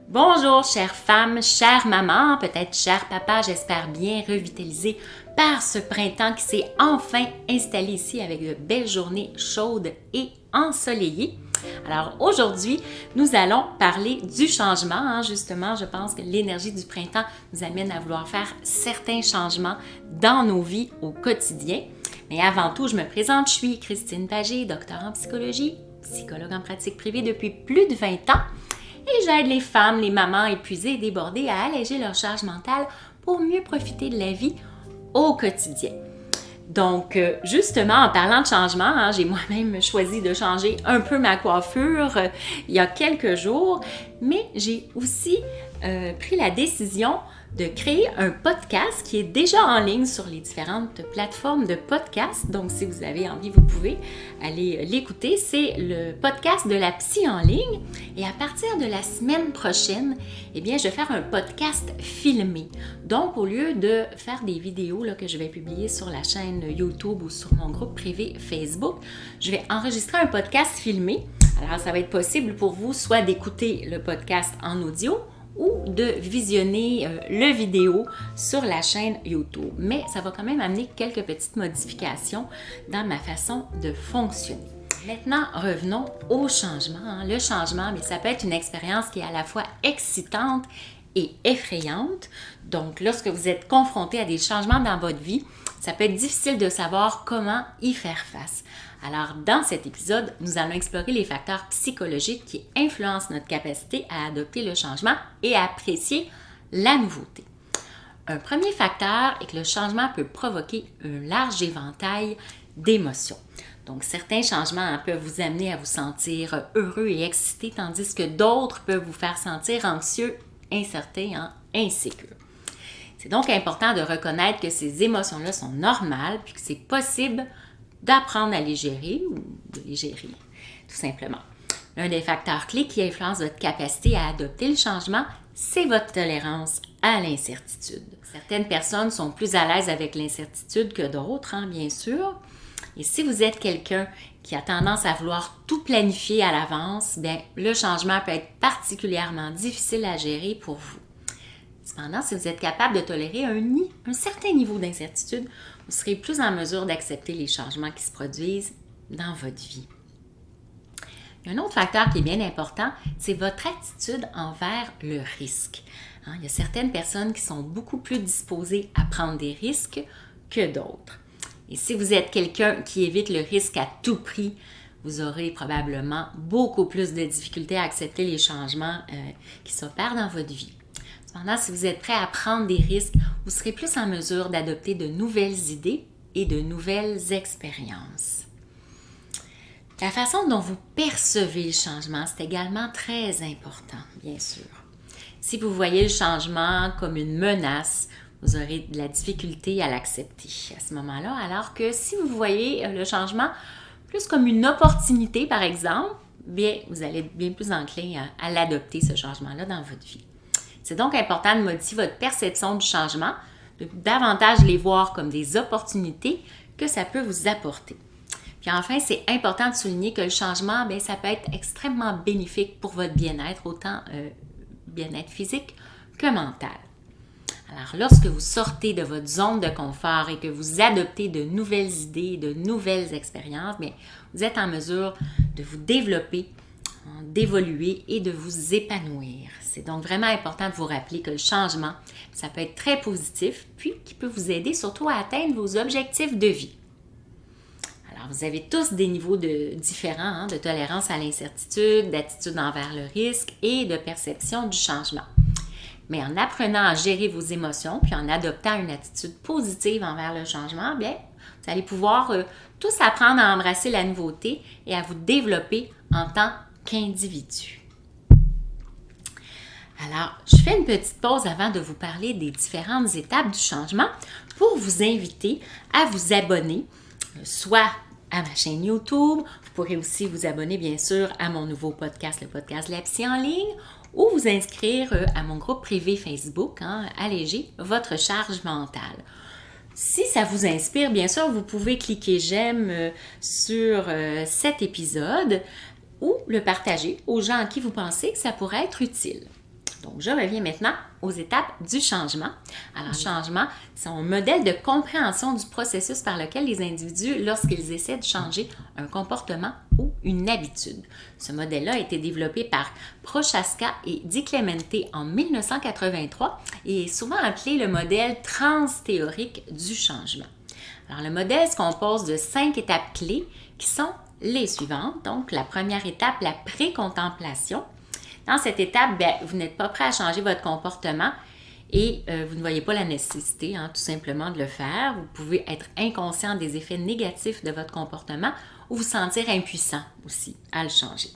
Bonjour, chères femmes, chères mamans, peut-être chers papas, j'espère bien revitalisés par ce printemps qui s'est enfin installé ici avec de belles journées chaudes et ensoleillées. Alors aujourd'hui, nous allons parler du changement. Justement, je pense que l'énergie du printemps nous amène à vouloir faire certains changements dans nos vies au quotidien. Mais avant tout, je me présente, je suis Christine Pagé, docteur en psychologie, psychologue en pratique privée depuis plus de 20 ans. Et j'aide les femmes, les mamans épuisées et débordées à alléger leur charge mentale pour mieux profiter de la vie au quotidien. Donc, justement, en parlant de changement, j'ai moi-même choisi de changer un peu ma coiffure il y a quelques jours, mais j'ai aussi pris la décision de créer un podcast qui est déjà en ligne sur les différentes plateformes de podcast. Donc, si vous avez envie, vous pouvez aller l'écouter. C'est le podcast de la psy en ligne. Et à partir de la semaine prochaine, eh bien, je vais faire un podcast filmé. Donc, au lieu de faire des vidéos que je vais publier sur la chaîne YouTube ou sur mon groupe privé Facebook, je vais enregistrer un podcast filmé. Alors, ça va être possible pour vous soit d'écouter le podcast en audio ou de visionner le vidéo sur la chaîne YouTube. Mais ça va quand même amener quelques petites modifications dans ma façon de fonctionner. Maintenant, revenons au changement. Le changement, mais ça peut être une expérience qui est à la fois excitante et effrayante. Donc, lorsque vous êtes confronté à des changements dans votre vie, ça peut être difficile de savoir comment y faire face. Alors, dans cet épisode, nous allons explorer les facteurs psychologiques qui influencent notre capacité à adopter le changement et à apprécier la nouveauté. Un premier facteur est que le changement peut provoquer un large éventail d'émotions. Donc, certains changements peuvent vous amener à vous sentir heureux et excité, tandis que d'autres peuvent vous faire sentir anxieux, incertain, insécure. C'est donc important de reconnaître que ces émotions-là sont normales puis que c'est possible d'apprendre à les gérer ou de les gérer, tout simplement. L'un des facteurs clés qui influence votre capacité à adopter le changement, c'est votre tolérance à l'incertitude. Certaines personnes sont plus à l'aise avec l'incertitude que d'autres, bien sûr. Et si vous êtes quelqu'un qui a tendance à vouloir tout planifier à l'avance, bien, le changement peut être particulièrement difficile à gérer pour vous. Cependant, si vous êtes capable de tolérer un certain niveau d'incertitude, vous serez plus en mesure d'accepter les changements qui se produisent dans votre vie. Il y a un autre facteur qui est bien important, c'est votre attitude envers le risque. Il y a certaines personnes qui sont beaucoup plus disposées à prendre des risques que d'autres. Et si vous êtes quelqu'un qui évite le risque à tout prix, vous aurez probablement beaucoup plus de difficultés à accepter les changements qui s'opèrent dans votre vie. Cependant, si vous êtes prêt à prendre des risques, vous serez plus en mesure d'adopter de nouvelles idées et de nouvelles expériences. La façon dont vous percevez le changement, c'est également très important, bien sûr. Si vous voyez le changement comme une menace, vous aurez de la difficulté à l'accepter à ce moment-là, alors que si vous voyez le changement plus comme une opportunité, par exemple, bien, vous allez être bien plus enclin à l'adopter, ce changement-là, dans votre vie. C'est donc important de modifier votre perception du changement, de davantage les voir comme des opportunités que ça peut vous apporter. Puis enfin, c'est important de souligner que le changement, bien, ça peut être extrêmement bénéfique pour votre bien-être, autant bien-être physique que mental. Alors, lorsque vous sortez de votre zone de confort et que vous adoptez de nouvelles idées, de nouvelles expériences, bien, vous êtes en mesure de vous développer, d'évoluer et de vous épanouir. C'est donc vraiment important de vous rappeler que le changement, ça peut être très positif, puis qui peut vous aider surtout à atteindre vos objectifs de vie. Alors, vous avez tous des niveaux différents de tolérance à l'incertitude, d'attitude envers le risque et de perception du changement. Mais en apprenant à gérer vos émotions, puis en adoptant une attitude positive envers le changement, bien, vous allez pouvoir tous apprendre à embrasser la nouveauté et à vous développer en tant qu'individu. Alors, je fais une petite pause avant de vous parler des différentes étapes du changement pour vous inviter à vous abonner, soit à ma chaîne YouTube, vous pourrez aussi vous abonner bien sûr à mon nouveau podcast, le podcast de la psy en ligne, ou vous inscrire à mon groupe privé Facebook, Alléger votre charge mentale. Si ça vous inspire, bien sûr, vous pouvez cliquer j'aime sur cet épisode ou le partager aux gens à qui vous pensez que ça pourrait être utile. Donc, je reviens maintenant aux étapes du changement. Alors, le changement, c'est un modèle de compréhension du processus par lequel les individus, lorsqu'ils essaient de changer un comportement ou une habitude. Ce modèle-là a été développé par Prochaska et Di Clemente en 1983 et est souvent appelé le modèle transthéorique du changement. Alors, le modèle se compose de 5 étapes clés qui sont les suivantes. Donc, la première étape, la pré-contemplation. Dans cette étape, vous n'êtes pas prêt à changer votre comportement et vous ne voyez pas la nécessité, tout simplement, de le faire. Vous pouvez être inconscient des effets négatifs de votre comportement ou vous sentir impuissant aussi à le changer.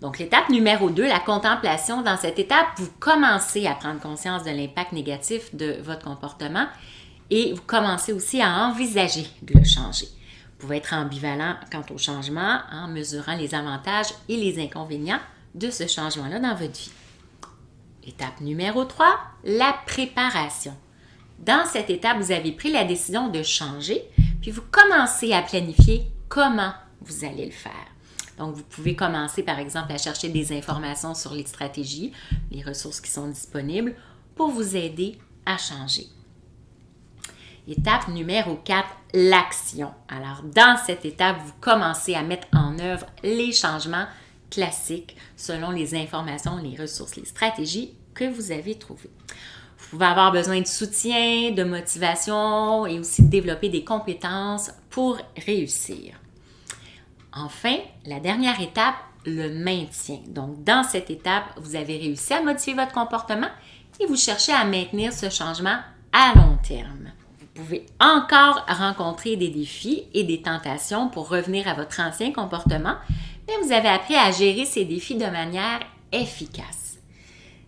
Donc, l'étape numéro 2, la contemplation. Dans cette étape, vous commencez à prendre conscience de l'impact négatif de votre comportement et vous commencez aussi à envisager de le changer. Vous pouvez être ambivalent quant au changement en mesurant les avantages et les inconvénients de ce changement-là dans votre vie. Étape numéro 3, la préparation. Dans cette étape, vous avez pris la décision de changer, puis vous commencez à planifier comment vous allez le faire. Donc, vous pouvez commencer, par exemple, à chercher des informations sur les stratégies, les ressources qui sont disponibles pour vous aider à changer. Étape numéro 4, l'action. Alors, dans cette étape, vous commencez à mettre en œuvre les changements classiques selon les informations, les ressources, les stratégies que vous avez trouvées. Vous pouvez avoir besoin de soutien, de motivation et aussi de développer des compétences pour réussir. Enfin, la dernière étape, le maintien. Donc, dans cette étape, vous avez réussi à modifier votre comportement et vous cherchez à maintenir ce changement à long terme. Vous pouvez encore rencontrer des défis et des tentations pour revenir à votre ancien comportement, mais vous avez appris à gérer ces défis de manière efficace.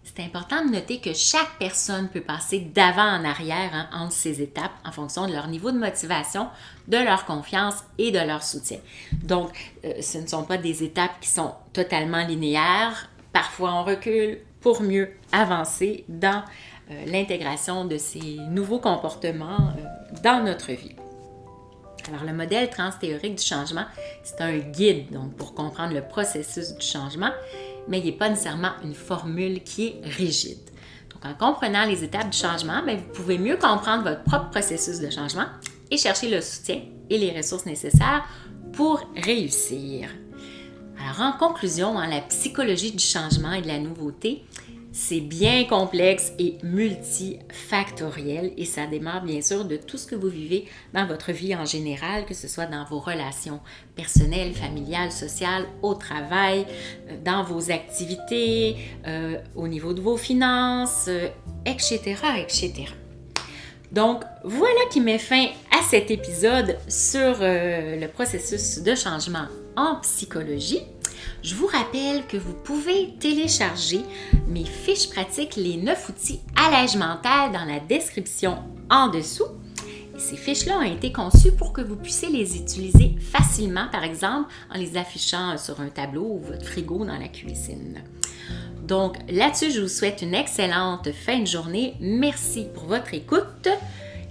C'est important de noter que chaque personne peut passer d'avant en arrière entre ces étapes en fonction de leur niveau de motivation, de leur confiance et de leur soutien. Donc, ce ne sont pas des étapes qui sont totalement linéaires. Parfois, on recule pour mieux avancer dans l'intégration de ces nouveaux comportements dans notre vie. Alors, le modèle transthéorique du changement, c'est un guide donc, pour comprendre le processus du changement, mais il n'est pas nécessairement une formule qui est rigide. Donc, en comprenant les étapes du changement, vous pouvez mieux comprendre votre propre processus de changement et chercher le soutien et les ressources nécessaires pour réussir. Alors, en conclusion, la psychologie du changement et de la nouveauté, c'est bien complexe et multifactoriel et ça démarre bien sûr de tout ce que vous vivez dans votre vie en général, que ce soit dans vos relations personnelles, familiales, sociales, au travail, dans vos activités, au niveau de vos finances, etc., etc. Donc, voilà qui met fin à cet épisode sur le processus de changement en psychologie. Je vous rappelle que vous pouvez télécharger mes fiches pratiques, les 9 outils allège mental dans la description en dessous. Et ces fiches-là ont été conçues pour que vous puissiez les utiliser facilement, par exemple, en les affichant sur un tableau ou votre frigo dans la cuisine. Donc là-dessus, je vous souhaite une excellente fin de journée. Merci pour votre écoute.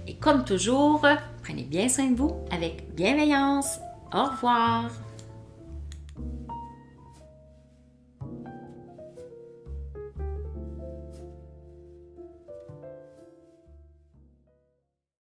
Et comme toujours, prenez bien soin de vous avec bienveillance. Au revoir!